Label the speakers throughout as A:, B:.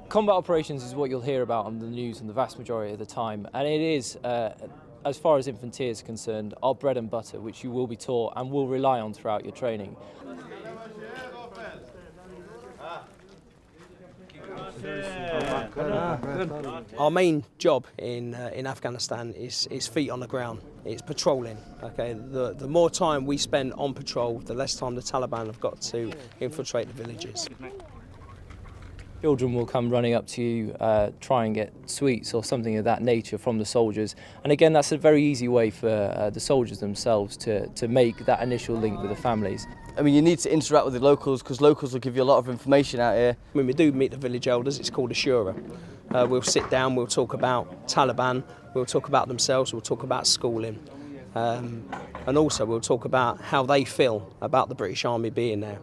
A: Combat operations is what you'll hear about on the news the vast majority of the time, and it is, as far as infantry is concerned, our bread and butter, which you will be taught and will rely on throughout your training.
B: Our main job in Afghanistan is feet on the ground. It's patrolling. Okay, the more time we spend on patrol, the less time the Taliban have got to infiltrate the villages.
A: Children will come running up to you, try and get sweets or something of that nature from the soldiers. And again, that's a very easy way for the soldiers themselves to make that initial link with the families.
C: I mean, you need to interact with the locals because locals will give you a lot of information out here.
B: When we do meet the village elders, it's called a shura. We'll sit down, we'll talk about Taliban, we'll talk about themselves, we'll talk about schooling. And also we'll talk about how they feel about the British Army being there.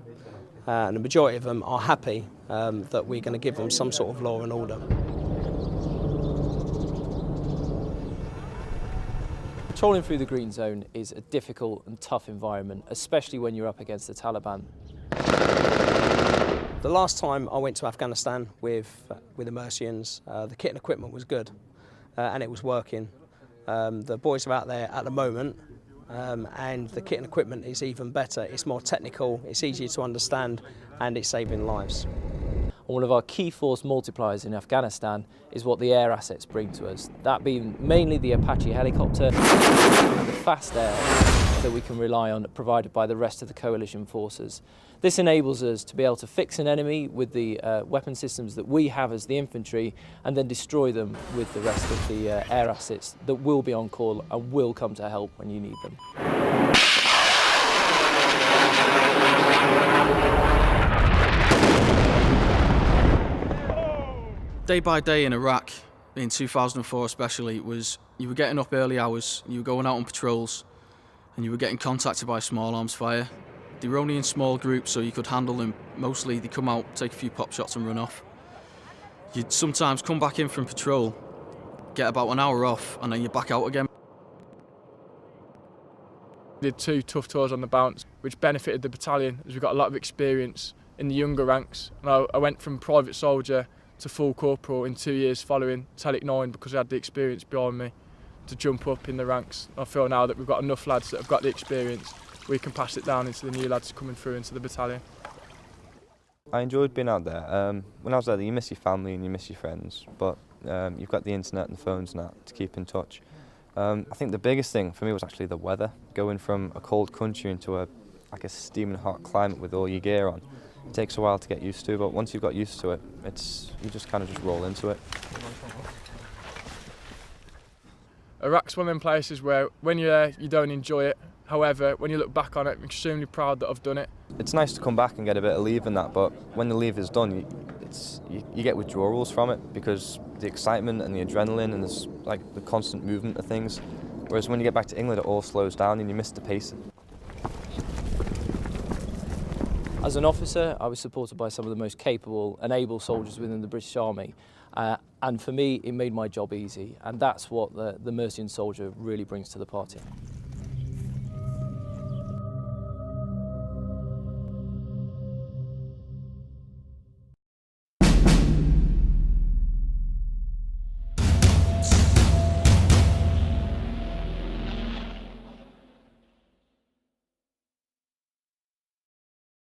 B: And the majority of them are happy that we're going to give them some sort of law and order.
A: Patrolling through the green zone is a difficult and tough environment, especially when you're up against the Taliban.
B: The last time I went to Afghanistan with the Mercians, the kit and equipment was good and it was working. The boys are out there at the moment and the kit and equipment is even better. It's more technical, it's easier to understand and it's saving lives.
A: One of our key force multipliers in Afghanistan is what the air assets bring to us, that being mainly the Apache helicopter and the fast air that we can rely on, provided by the rest of the coalition forces. This enables us to be able to fix an enemy with the weapon systems that we have as the infantry and then destroy them with the rest of the air assets that will be on call and will come to help when you need them.
D: Day by day in Iraq, in 2004 especially, you were getting up early hours, you were going out on patrols, and you were getting contacted by small arms fire. They were only in small groups, so you could handle them. Mostly they come out, take a few pop shots and run off. You'd sometimes come back in from patrol, get about an hour off, and then you're back out again.
E: We did 2 tough tours on the bounce, which benefited the battalion as we got a lot of experience in the younger ranks. And I went from private soldier to full corporal in 2 years following Telic 9 because I had the experience behind me to jump up in the ranks. I feel now that we've got enough lads that have got the experience, we can pass it down into the new lads coming through into the battalion.
F: I enjoyed being out there. When I was there, you miss your family and you miss your friends, but you've got the internet and the phones and that to keep in touch. I think the biggest thing for me was actually the weather. Going from a cold country into a steaming hot climate with all your gear on. It takes a while to get used to, but once you've got used to it, you just kind of just roll into it.
E: Iraq's one of them places where when you're there, you don't enjoy it. However, when you look back on it, I'm extremely proud that I've done it.
F: It's nice to come back and get a bit of leave and that, but when the leave is done, you get withdrawals from it because the excitement and the adrenaline and there's like the constant movement of things. Whereas when you get back to England, it all slows down and you miss the pace.
A: As an officer, I was supported by some of the most capable and able soldiers within the British Army. And for me, it made my job easy. And that's what the Mercian soldier really brings to the party.